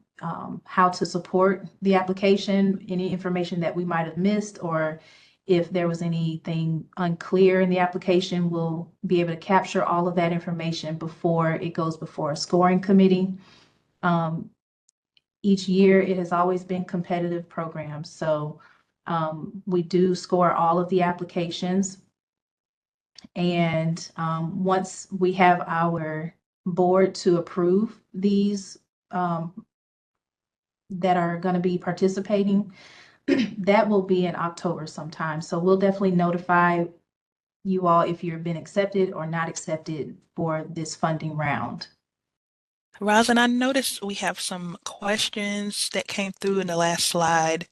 Speaker 11: how to support the application, any information that we might have missed, or if there was anything unclear in the application, we'll be able to capture all of that information before it goes before a scoring committee. Each year, it has always been competitive programs. So we do score all of the applications. And once we have our board to approve these that are going to be participating, that will be in October sometime. So we'll definitely notify you all if you've been accepted or not accepted for this funding round.
Speaker 6: Roslyn, I noticed we have some questions that came through in the last slide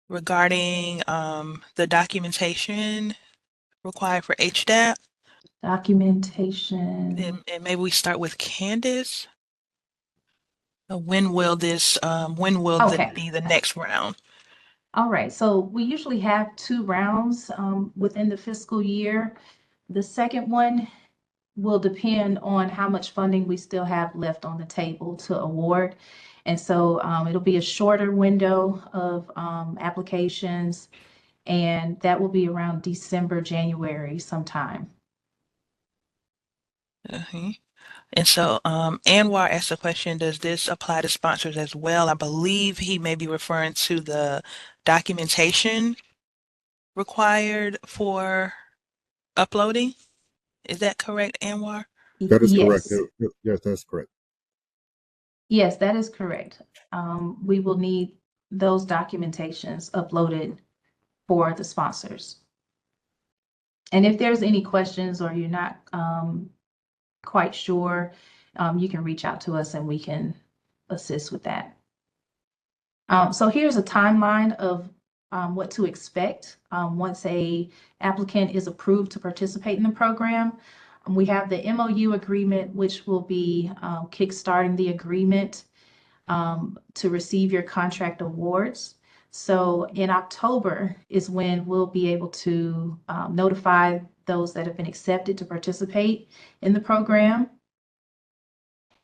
Speaker 6: regarding the documentation required for HDAP.
Speaker 11: Documentation.
Speaker 6: And maybe we start with Candace. When will this, when will
Speaker 11: Okay.
Speaker 6: be the next round?
Speaker 11: All right, so we usually have 2 rounds within the fiscal year. The second one will depend on how much funding we still have left on the table to award. And so it'll be a shorter window of applications, and that will be around December, January sometime.
Speaker 6: And so Anwar asked a question, does this apply to sponsors as well? I believe he may be referring to the documentation required for uploading. Is that correct, Anwar?
Speaker 18: That is correct.
Speaker 11: Yes.
Speaker 18: Yes, that's correct.
Speaker 11: Yes, that is correct. We will need those documentations uploaded for the sponsors. And if there's any questions or you're not quite sure, you can reach out to us and we can assist with that. So here's a timeline of what to expect once a applicant is approved to participate in the program. We have the MOU agreement, which will be kickstarting the agreement to receive your contract awards. So in October is when we'll be able to notify those that have been accepted to participate in the program.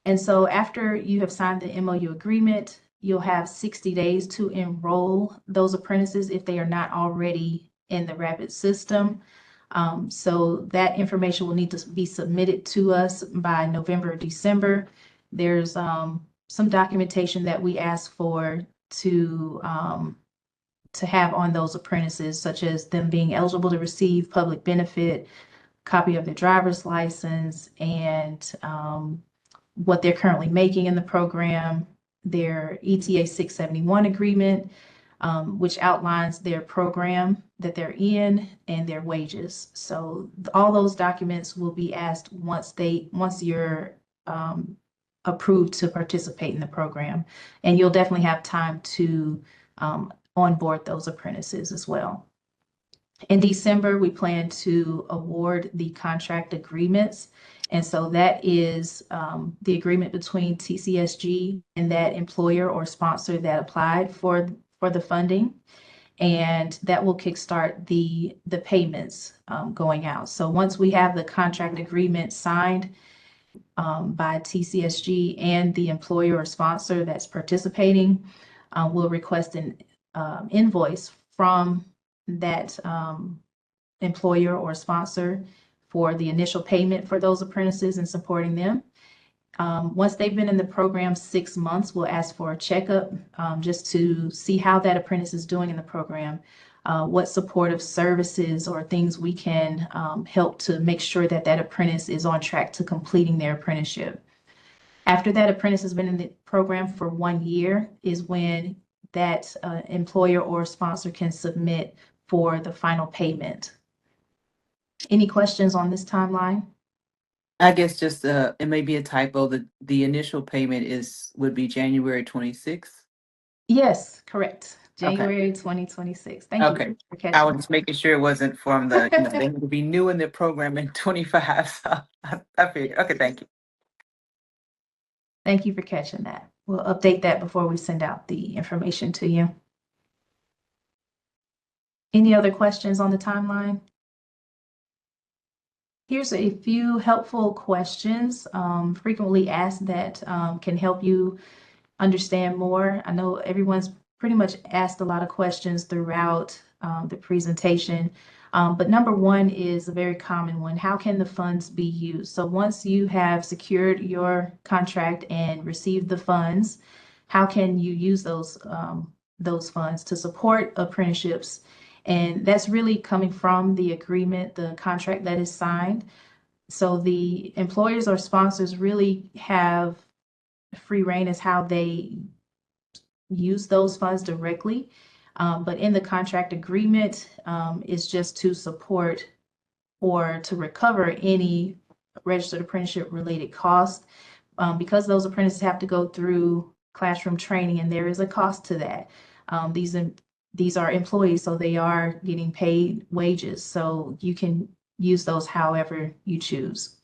Speaker 11: And so after you have signed the MOU agreement, you'll have 60 days to enroll those apprentices if they are not already in the Rapid system. So that information will need to be submitted to us by November or December. There's some documentation that we ask for to have on those apprentices, such as them being eligible to receive public benefit, copy of their driver's license, and what they're currently making in the program, their ETA 671 agreement, which outlines their program that they're in and their wages. So all those documents will be asked once you're approved to participate in the program. And you'll definitely have time to onboard those apprentices as well. In December, we plan to award the contract agreements. And so that is the agreement between TCSG and that employer or sponsor that applied for the funding. And that will kickstart the payments going out. So once we have the contract agreement signed by TCSG and the employer or sponsor that's participating, we'll request an invoice from that employer or sponsor for the initial payment for those apprentices and supporting them. Once they've been in the program 6 months, we'll ask for a checkup just to see how that apprentice is doing in the program, what supportive services or things we can help to make sure that that apprentice is on track to completing their apprenticeship. After that apprentice has been in the program for 1 year is when that employer or sponsor can submit for the final payment. Any questions on this timeline?
Speaker 5: I guess just it may be a typo. The initial payment would be January 26th.
Speaker 11: Yes, correct.
Speaker 5: Okay.
Speaker 11: January 2026. Thank
Speaker 5: Okay.
Speaker 11: you for catching.
Speaker 5: I was just making sure it wasn't from the, they would be new in the program in 25. So I figured, okay, thank you.
Speaker 11: Thank you for catching that. We'll update that before we send out the information to you. Any other questions on the timeline? Here's a few helpful questions frequently asked that can help you understand more. I know everyone's pretty much asked a lot of questions throughout the presentation, but number one is a very common one. How can the funds be used? So once you have secured your contract and received the funds, how can you use those funds to support apprenticeships? And that's really coming from the agreement, the contract that is signed. So the employers or sponsors really have free reign as how they use those funds directly. But in the contract agreement is just to support or to recover any registered apprenticeship related costs. Because those apprentices have to go through classroom training and there is a cost to that. These are employees, so they are getting paid wages. So you can use those however you choose.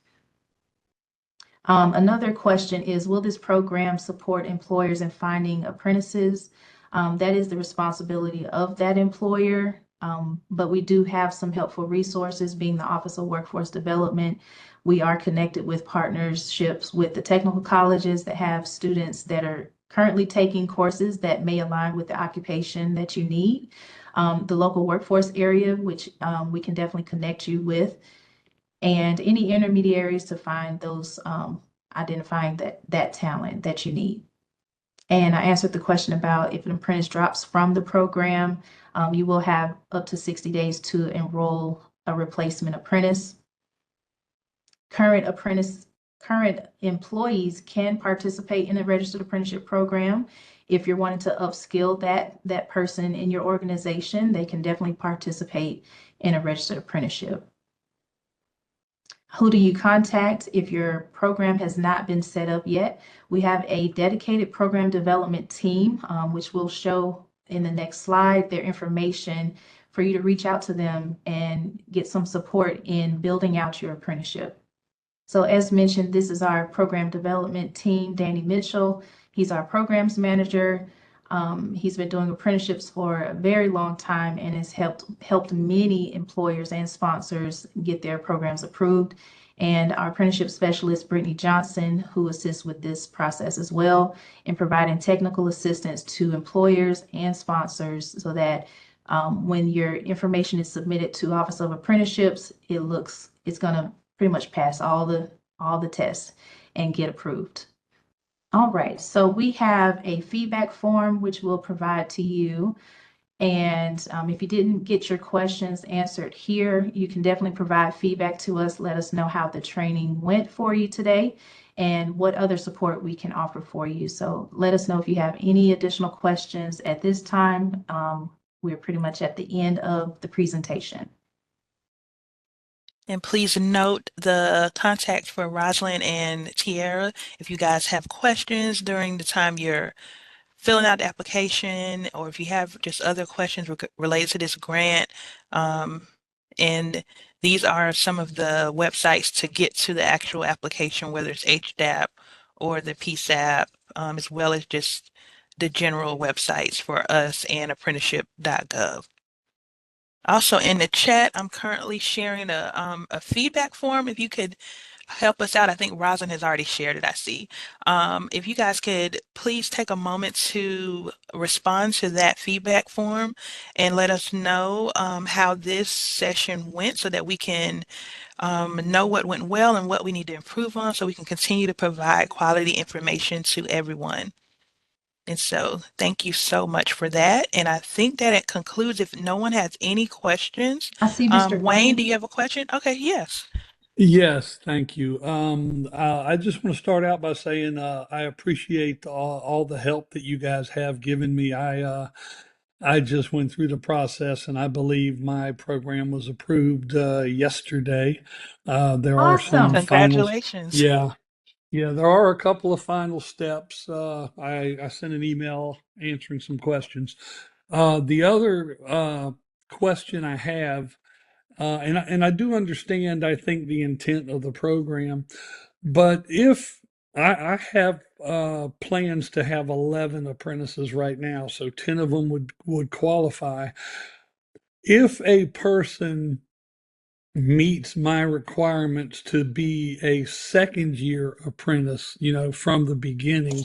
Speaker 11: Another question is, will this program support employers in finding apprentices? That is the responsibility of that employer, but we do have some helpful resources, being the Office of Workforce Development. We are connected with partnerships with the technical colleges that have students that are currently taking courses that may align with the occupation that you need. The local workforce area, which we can definitely connect you with, and any intermediaries to find those, identifying that talent that you need. And I answered the question about if an apprentice drops from the program, you will have up to 60 days to enroll a replacement apprentice. Current employees can participate in the registered apprenticeship program if you're wanting to upskill that person in your organization, they can definitely participate in a registered apprenticeship. Who do you contact if your program has not been set up yet? We have a dedicated program development team, which we'll show in the next slide, their information for you to reach out to them and get some support in building out your apprenticeship. So as mentioned, this is our program development team, Danny Mitchell. He's our programs manager. He's been doing apprenticeships for a very long time and has helped many employers and sponsors get their programs approved. And our apprenticeship specialist, Brittany Johnson, who assists with this process as well in providing technical assistance to employers and sponsors so that when your information is submitted to Office of Apprenticeships, it's going to pretty much pass all the tests and get approved. All right, so we have a feedback form which we'll provide to you. And if you didn't get your questions answered here, you can definitely provide feedback to us. Let us know how the training went for you today and what other support we can offer for you. So let us know if you have any additional questions at this time. We're pretty much at the end of the presentation.
Speaker 1: And please note the contact for Rosalind and Tiara if you guys have questions during the time you're filling out the application, or if you have just other questions related to this grant. And these are some of the websites to get to the actual application, whether it's HDAP or the PSAP, as well as just the general websites for us and apprenticeship.gov. Also in the chat, I'm currently sharing a feedback form. If you could help us out, I think Rosalind has already shared it, I see. If you guys could please take a moment to respond to that feedback form and let us know how this session went so that we can know what went well and what we need to improve on so we can continue to provide quality information to everyone. And so thank you so much for that. And I think that it concludes if no one has any questions.
Speaker 11: I see Mr.
Speaker 1: Wayne, do you have a question? Okay, yes.
Speaker 14: Yes, thank you. I just want to start out by saying I appreciate all the help that you guys have given me. I just went through the process, and I believe my program was approved yesterday. There are some
Speaker 11: Awesome.
Speaker 14: finals.
Speaker 1: Congratulations.
Speaker 14: Yeah, yeah, there are a couple of final steps. I sent an email answering some questions. The other question I have, and I do understand, I think, the intent of the program, but if I have plans to have 11 apprentices right now, so 10 of them would qualify. If a person meets my requirements to be a second year apprentice, from the beginning,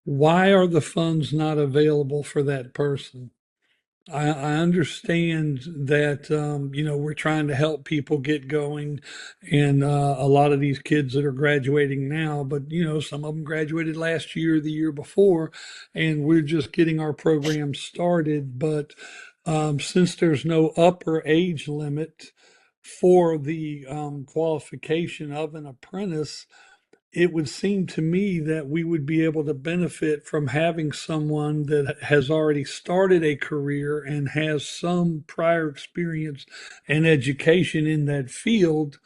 Speaker 14: why are the funds not available for that person? I understand that, we're trying to help people get going, and a lot of these kids that are graduating now, but, some of them graduated last year, the year before, and we're just getting our program started. But since there's no upper age limit for the qualification of an apprentice, it would seem to me that we would be able to benefit from having someone that has already started a career and has some prior experience and education in that field,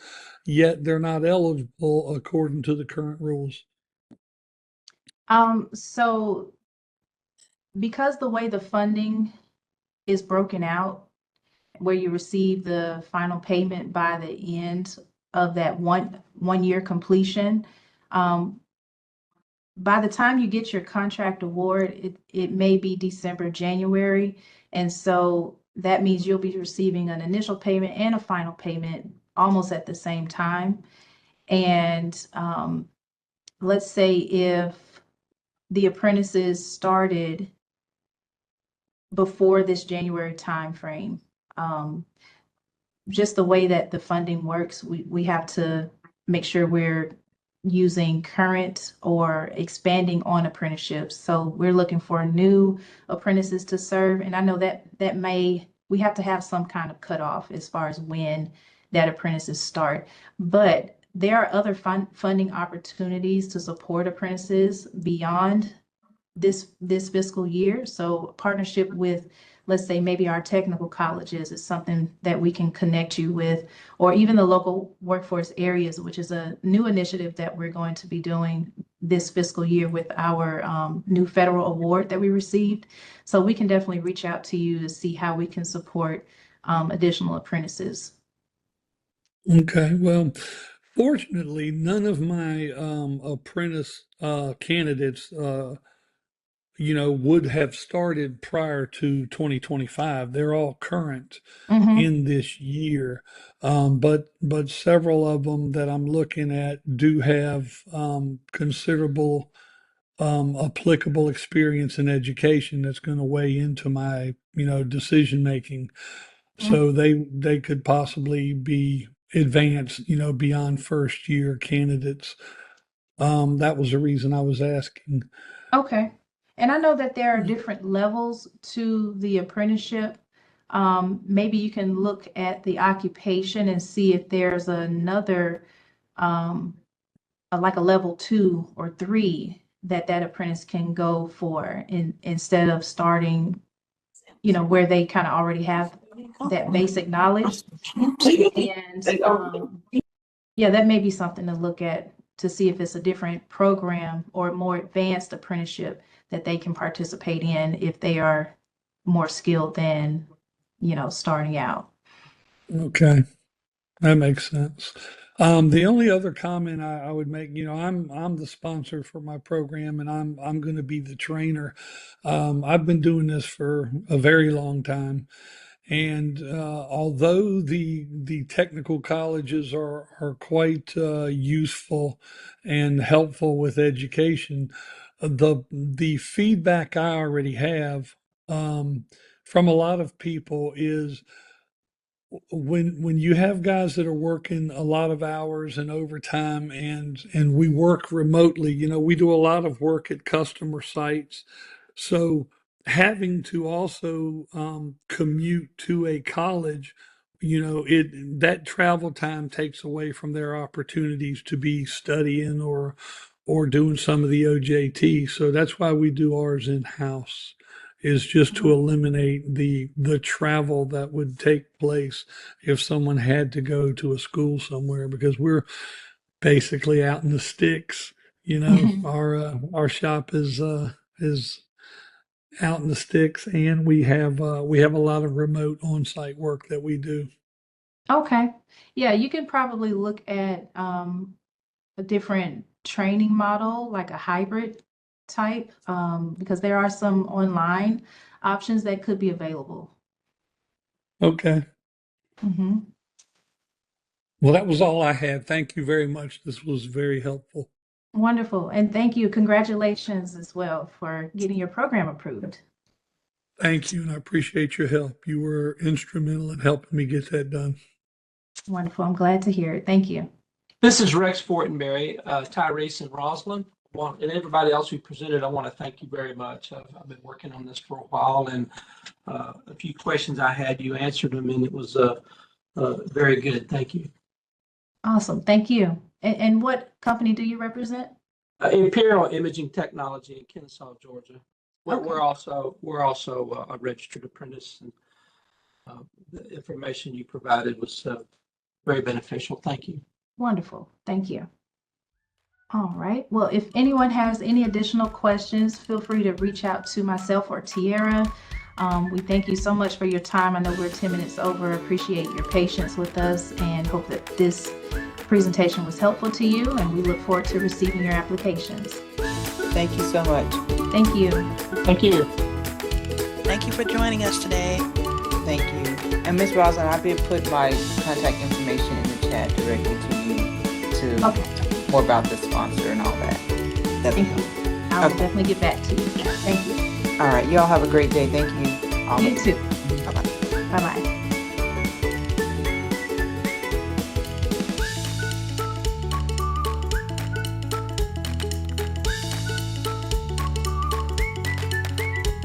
Speaker 14: yet they're not eligible according to the current rules.
Speaker 11: So because the way the funding is broken out, where you receive the final payment by the end of that one year completion, by the time you get your contract award, it may be December, January. And so that means you'll be receiving an initial payment and a final payment almost at the same time. And let's say if the apprentices started before this January timeframe, just the way that the funding works, we have to make sure we're using current or expanding on apprenticeships. So we're looking for new apprentices to serve. And I know that we have to have some kind of cutoff as far as when that apprentices start. But there are other funding opportunities to support apprentices beyond this fiscal year. So partnership with, let's say, maybe our technical colleges is something that we can connect you with, or even the local workforce areas, which is a new initiative that we're going to be doing this fiscal year with our new federal award that we received. So we can definitely reach out to you to see how we can support additional apprentices.
Speaker 14: Okay, well, fortunately, none of my apprentice candidates, would have started prior to 2025. They're all current in this year, but several of them that I'm looking at do have considerable applicable experience in education that's going to weigh into my decision making. So they could possibly be advanced, beyond first year candidates. That was the reason I was asking.
Speaker 11: Okay. And I know that there are different levels to the apprenticeship. Maybe you can look at the occupation and see if there's another, like a level 2 or 3 that apprentice can go for instead of starting, where they kind of already have that basic knowledge. And yeah, that may be something to look at to see if it's a different program or more advanced apprenticeship that they can participate in if they are more skilled than, starting out.
Speaker 14: Okay, that makes sense. The only other comment I would make, I'm the sponsor for my program, and I'm going to be the trainer. I've been doing this for a very long time, and although the technical colleges are quite useful and helpful with education, the feedback I already have from a lot of people is when you have guys that are working a lot of hours and overtime, and we work remotely, we do a lot of work at customer sites. So having to also commute to a college, that travel time takes away from their opportunities to be studying or doing some of the OJT. So that's why we do ours in-house, is just to eliminate the travel that would take place if someone had to go to a school somewhere, because we're basically out in the sticks. Our shop is out in the sticks, and we have a lot of remote on-site work that we do.
Speaker 11: Okay. Yeah, you can probably look at a different training model, like a hybrid type, because there are some online options that could be available.
Speaker 14: Okay.
Speaker 11: Mm-hmm.
Speaker 14: Well, that was all I had. Thank you very much. This was very helpful.
Speaker 11: Wonderful. And thank you. Congratulations as well for getting your program approved.
Speaker 14: Thank you, and I appreciate your help. You were instrumental in helping me get that done.
Speaker 11: Wonderful. I'm glad to hear it. Thank you.
Speaker 16: This is Rex Fortenberry, Tyrese and Rosalind. And everybody else who presented, I want to thank you very much. I've been working on this for a while, and a few questions I had, you answered them, and it was very good. Thank you.
Speaker 11: Awesome. Thank you. And what company do you represent?
Speaker 16: Imperial Imaging Technology in Kennesaw, Georgia.
Speaker 11: Okay.
Speaker 16: We're also a registered apprentice, and the information you provided was very beneficial. Thank you.
Speaker 11: Wonderful. Thank you. All right. Well, if anyone has any additional questions, feel free to reach out to myself or Tiara. We thank you so much for your time. I know we're 10 minutes over. Appreciate your patience with us and hope that this presentation was helpful to you, and we look forward to receiving your applications.
Speaker 5: Thank you so much.
Speaker 11: Thank you.
Speaker 16: Thank you.
Speaker 6: Thank you for joining us today.
Speaker 5: Thank you. And Ms. Rosalind, I did put my contact information in the chat directly to you to more about the sponsor and all that.
Speaker 11: Thank you. I'll definitely get back to you. Thank you.
Speaker 5: All right. Y'all have a great day. Thank you.
Speaker 11: You too.
Speaker 5: Bye-bye.
Speaker 11: Bye-bye.